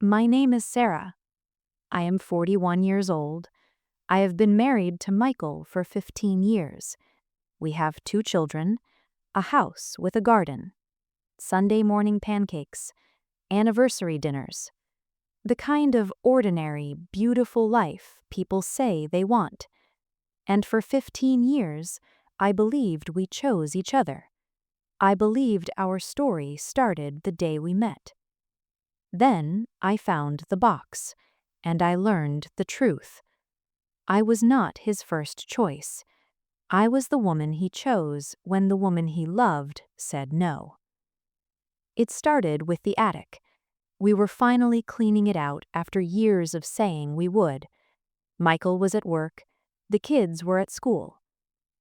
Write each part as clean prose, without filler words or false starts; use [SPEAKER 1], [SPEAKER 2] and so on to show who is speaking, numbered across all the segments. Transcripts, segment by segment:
[SPEAKER 1] My name is Sarah. I am 41 years old. I have been married to Michael for 15 years. We have 2 children, a house with a garden, Sunday morning pancakes, anniversary dinners, the kind of ordinary, beautiful life people say they want. And for 15 years, I believed we chose each other. I believed our story started the day we met. Then I found the box, and I learned the truth. I was not his first choice. I was the woman he chose when the woman he loved said no. It started with the attic. We were finally cleaning it out after years of saying we would. Michael was at work. The kids were at school.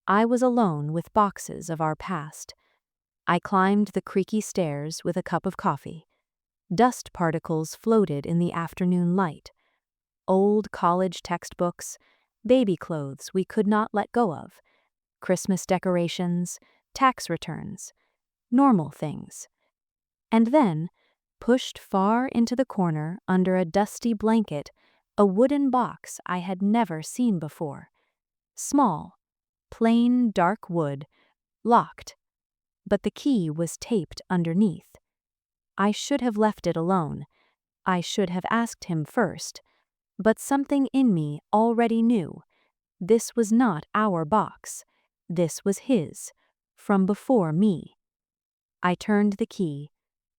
[SPEAKER 1] I was alone with boxes of our past. I climbed the creaky stairs with a cup of coffee. Dust particles floated in the afternoon light. Old college textbooks, baby clothes we could not let go of, Christmas decorations, tax returns, normal things. And then, pushed far into the corner under a dusty blanket, a wooden box I had never seen before. Small, plain dark wood, locked, but the key was taped underneath. I should have left it alone. I should have asked him first. But something in me already knew. This was not our box. This was his, from before me. I turned the key.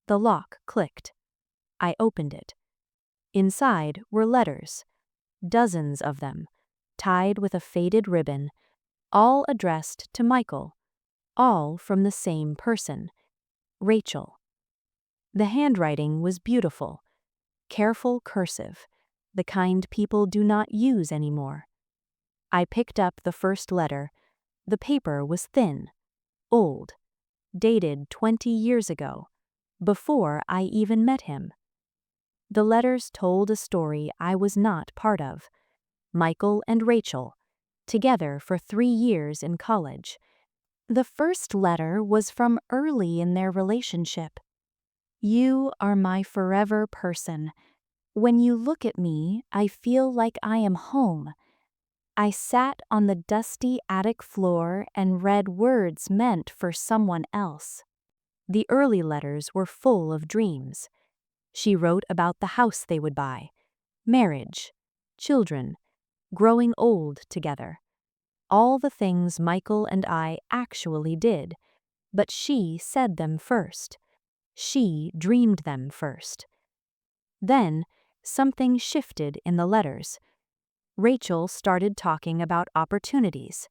[SPEAKER 1] The lock clicked. I opened it. Inside were letters, dozens of them, tied with a faded ribbon, all addressed to Michael, all from the same person, Rachel. The handwriting was beautiful, careful cursive, the kind people do not use anymore. I picked up the first letter. The paper was thin, old, dated 20 years ago, before I even met him. The letters told a story I was not part of. Michael and Rachel, together for 3 years in college. The first letter was from early in their relationship. You are my forever person. When you look at me, I feel like I am home. I sat on the dusty attic floor and read words meant for someone else. The early letters were full of dreams. She wrote about the house they would buy, marriage, children, growing old together. All the things Michael and I actually did, but she said them first. She dreamed them first. Then, something shifted in the letters. Rachel started talking about opportunities.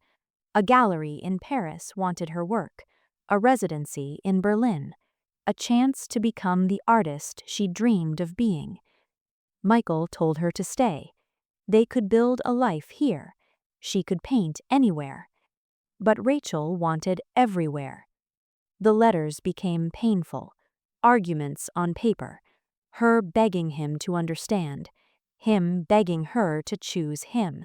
[SPEAKER 1] A gallery in Paris wanted her work, a residency in Berlin, a chance to become the artist she dreamed of being. Michael told her to stay. They could build a life here. She could paint anywhere. But Rachel wanted everywhere. The letters became painful, arguments on paper, her begging him to understand, him begging her to choose him.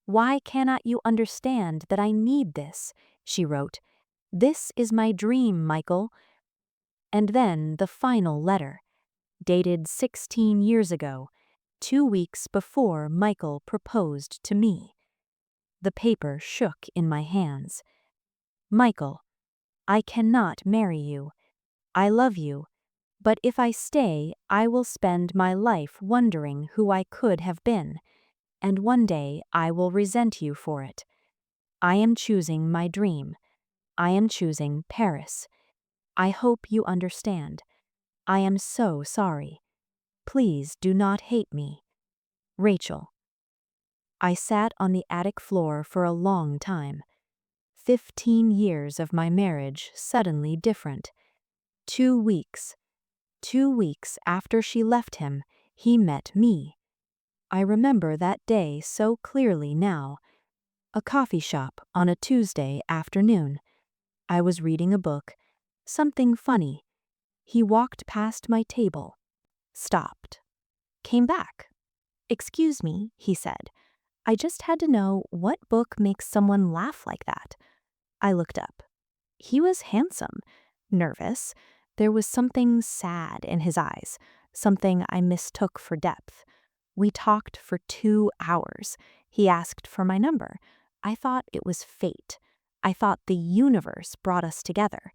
[SPEAKER 1] Why cannot you understand that I need this? She wrote. This is my dream, Michael. And then the final letter, dated 16 years ago, 2 weeks before Michael proposed to me. The paper shook in my hands. Michael, I cannot marry you. I love you, but if I stay, I will spend my life wondering who I could have been, and one day I will resent you for it. I am choosing my dream. I am choosing Paris. I hope you understand. I am so sorry. Please do not hate me. Rachel. I sat on the attic floor for a long time. 15 years of my marriage suddenly different. 2 weeks. 2 weeks after she left him, he met me. I remember that day so clearly now. A coffee shop on a Tuesday afternoon. I was reading a book. Something funny. He walked past my table. Stopped. Came back. Excuse me, he said. I just had to know what book makes someone laugh like that. I looked up. He was handsome, nervous. There was something sad in his eyes, something I mistook for depth. We talked for 2 hours. He asked for my number. I thought it was fate. I thought the universe brought us together.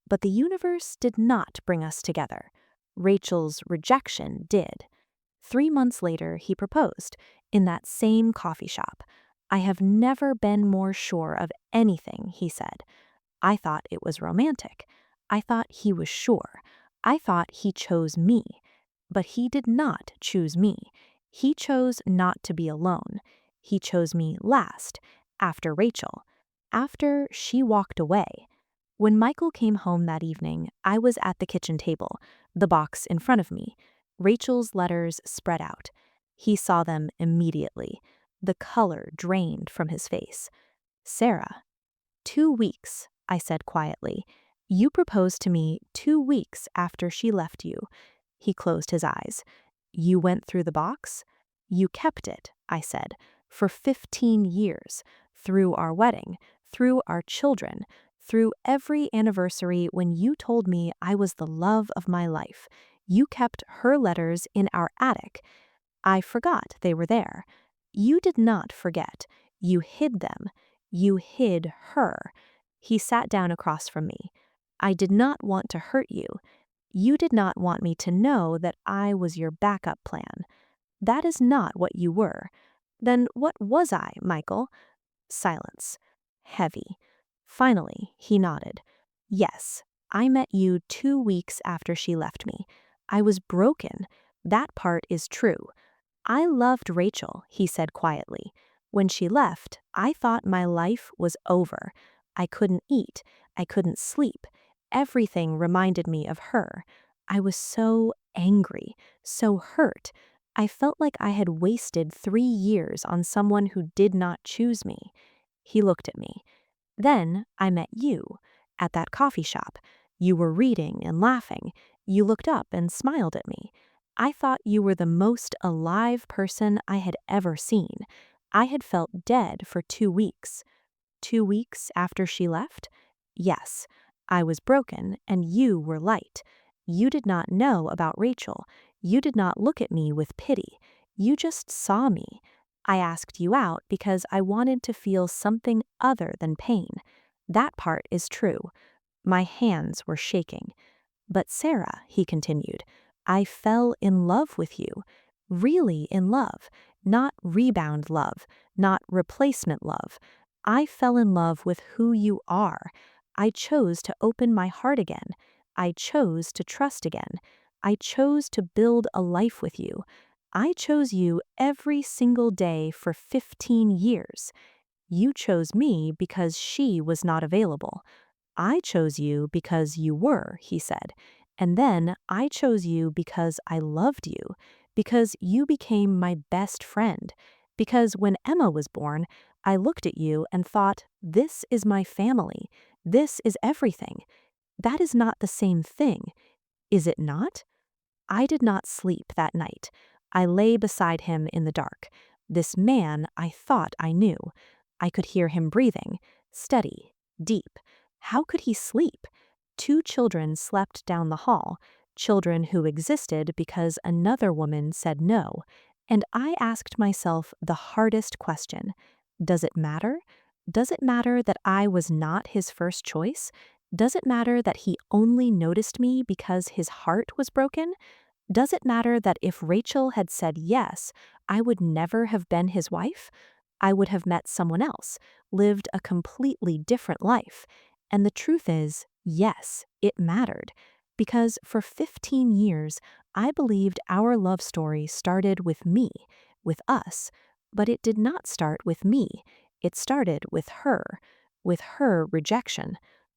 [SPEAKER 1] But the universe did not bring us together. Rachel's rejection did. 3 months later, he proposed, in that same coffee shop. I have never been more sure of anything, he said. I thought it was romantic. I thought he was sure. I thought he chose me. But he did not choose me. He chose not to be alone. He chose me last, after Rachel, after she walked away. When Michael came home that evening, I was at the kitchen table, the box in front of me. Rachel's letters spread out. He saw them immediately. The color drained from his face. Sarah, 2 weeks, I said quietly. You proposed to me 2 weeks after she left you. He closed his eyes. You went through the box? You kept it, I said, for 15 years, through our wedding, through our children, through every anniversary when you told me I was the love of my life. You kept her letters in our attic. I forgot they were there. You did not forget. You hid them. You hid her. He sat down across from me. I did not want to hurt you. You did not want me to know that I was your backup plan. That is not what you were. Then what was I, Michael? Silence. Heavy. Finally, he nodded. Yes, I met you 2 weeks after she left me. I was broken. That part is true. I loved Rachel, he said quietly. When she left, I thought my life was over. I couldn't eat. I couldn't sleep. Everything reminded me of her. I was so angry, so hurt. I felt like I had wasted 3 years on someone who did not choose me. He looked at me. Then I met you, at that coffee shop. You were reading and laughing. You looked up and smiled at me. I thought you were the most alive person I had ever seen. I had felt dead for 2 weeks. 2 weeks after she left? Yes. I was broken, and you were light. You did not know about Rachel. You did not look at me with pity. You just saw me. I asked you out because I wanted to feel something other than pain. That part is true. My hands were shaking. But Sarah, he continued, I fell in love with you. Really in love. Not rebound love. Not replacement love. I fell in love with who you are. I chose to open my heart again. I chose to trust again. I chose to build a life with you. I chose you every single day for 15 years. You chose me because she was not available. I chose you because you were, he said. And then I chose you because I loved you, because you became my best friend. Because when Emma was born, I looked at you and thought, this is my family. This is everything. That is not the same thing. Is it not? I did not sleep that night. I lay beside him in the dark. This man I thought I knew. I could hear him breathing, steady, deep. How could he sleep? 2 children slept down the hall, children who existed because another woman said no. And I asked myself the hardest question. Does it matter? Does it matter that I was not his first choice? Does it matter that he only noticed me because his heart was broken? Does it matter that if Rachel had said yes, I would never have been his wife? I would have met someone else, lived a completely different life. And the truth is, yes, it mattered. Because for 15 years, I believed our love story started with me, with us. But it did not start with me. It started with her rejection.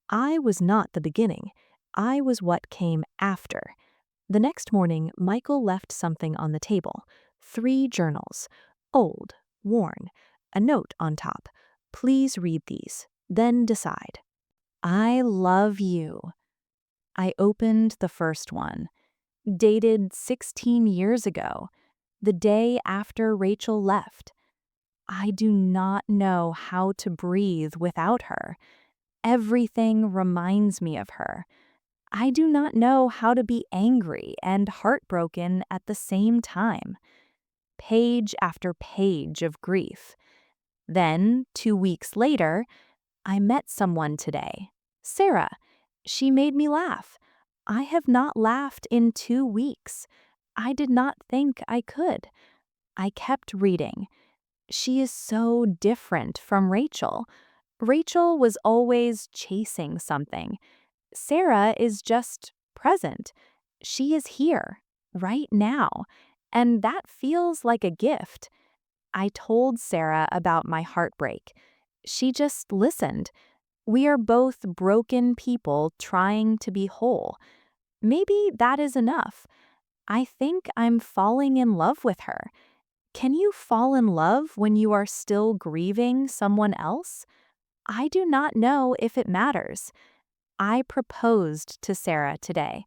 [SPEAKER 1] I was not the beginning. I was what came after. The next morning, Michael left something on the table. 3 journals. Old, worn. A note on top. Please read these, then decide. I love you. I opened the first one. Dated 16 years ago. The day after Rachel left. I do not know how to breathe without her. Everything reminds me of her. I do not know how to be angry and heartbroken at the same time. Page after page of grief. Then, 2 weeks later, I met someone today. Sarah. She made me laugh. I have not laughed in 2 weeks. I did not think I could. I kept reading. She is so different from Rachel. Rachel was always chasing something. Sarah is just present. She is here, right now. And that feels like a gift. I told Sarah about my heartbreak. She just listened. We are both broken people trying to be whole. Maybe that is enough. I think I'm falling in love with her. Can you fall in love when you are still grieving someone else? I do not know if it matters. I proposed to Sarah today.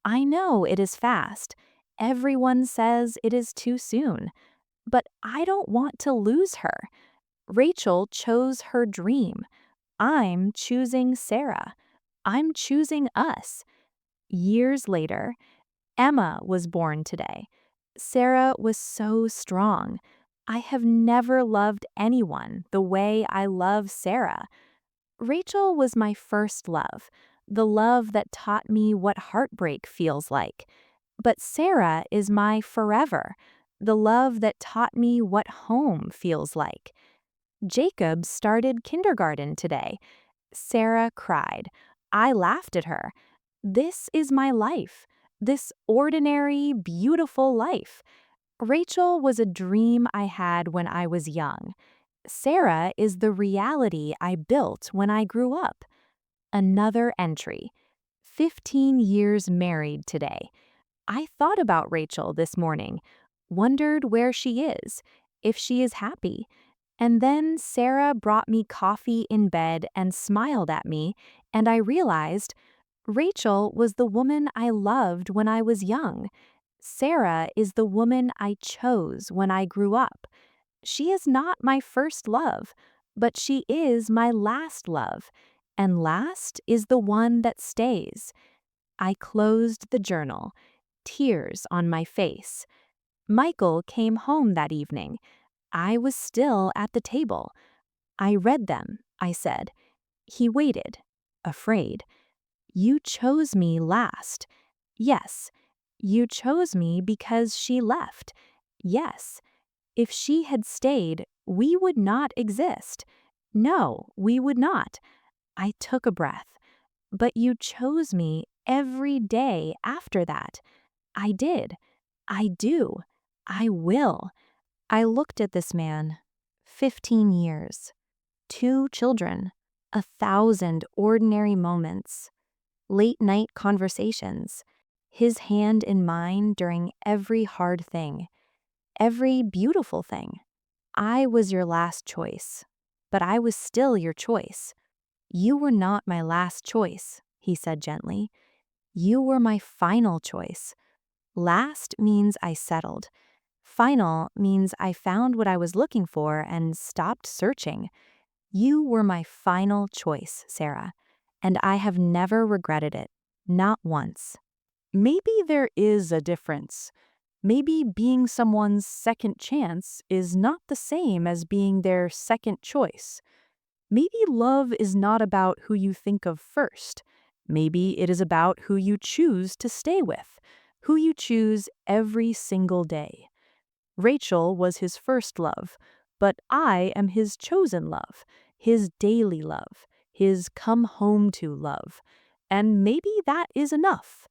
[SPEAKER 1] I know it is fast. Everyone says it is too soon. But I don't want to lose her. Rachel chose her dream. I'm choosing Sarah. I'm choosing us. Years later, Emma was born today. Sarah was so strong. I have never loved anyone the way I love Sarah. Rachel was my first love, the love that taught me what heartbreak feels like. But Sarah is my forever, the love that taught me what home feels like. Jacob started kindergarten today. Sarah cried. I laughed at her. This is my life, this ordinary, beautiful life. Rachel was a dream I had when I was young. Sarah is the reality I built when I grew up. Another entry. 15 years married today. I thought about Rachel this morning, wondered where she is, if she is happy. And then Sarah brought me coffee in bed and smiled at me, and I realized Rachel was the woman I loved when I was young. Sarah is the woman I chose when I grew up. She is not my first love, but she is my last love, and last is the one that stays. I closed the journal, tears on my face. Michael came home that evening. I was still at the table. I read them, I said. He waited, afraid. You chose me last. Yes. You chose me because she left. Yes. If she had stayed, we would not exist. No, we would not. I took a breath. But you chose me every day after that. I did. I do. I will. I looked at this man. 15 years. 2 children. 1,000 ordinary moments. Late night conversations. His hand in mine during every hard thing. Every beautiful thing. I was your last choice, but I was still your choice. You were not my last choice, he said gently. You were my final choice. Last means I settled. Final means I found what I was looking for and stopped searching. You were my final choice, Sarah, and I have never regretted it, not once. Maybe there is a difference. Maybe being someone's second chance is not the same as being their second choice. Maybe love is not about who you think of first. Maybe it is about who you choose to stay with, who you choose every single day. Rachel was his first love, but I am his chosen love, his daily love, his come home to love. And maybe that is enough.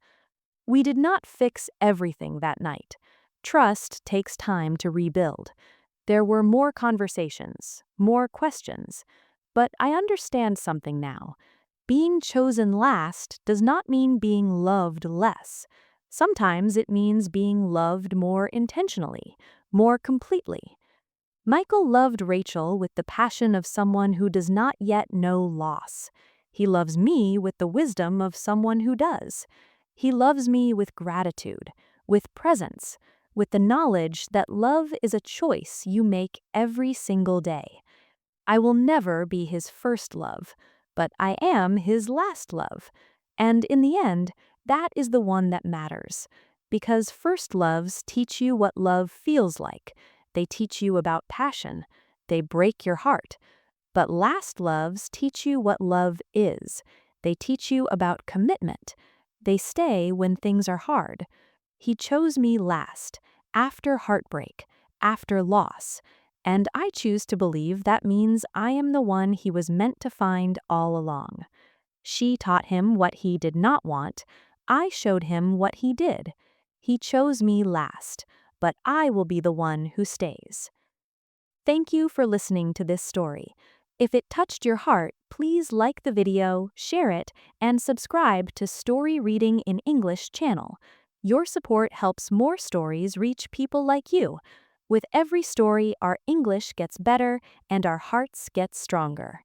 [SPEAKER 1] We did not fix everything that night. Trust takes time to rebuild. There were more conversations, more questions. But I understand something now. Being chosen last does not mean being loved less. Sometimes it means being loved more intentionally, more completely. Michael loved Rachel with the passion of someone who does not yet know loss. He loves me with the wisdom of someone who does. He loves me with gratitude, with presence, with the knowledge that love is a choice you make every single day. I will never be his first love, but I am his last love. And in the end, that is the one that matters. Because first loves teach you what love feels like. They teach you about passion. They break your heart. But last loves teach you what love is. They teach you about commitment. They stay when things are hard. He chose me last, after heartbreak, after loss. And I choose to believe that means I am the one he was meant to find all along. She taught him what he did not want. I showed him what he did. He chose me last, but I will be the one who stays. Thank you for listening to this story. If it touched your heart, please like the video, share it, and subscribe to Story Reading in English channel. Your support helps more stories reach people like you. With every story, our English gets better and our hearts get stronger.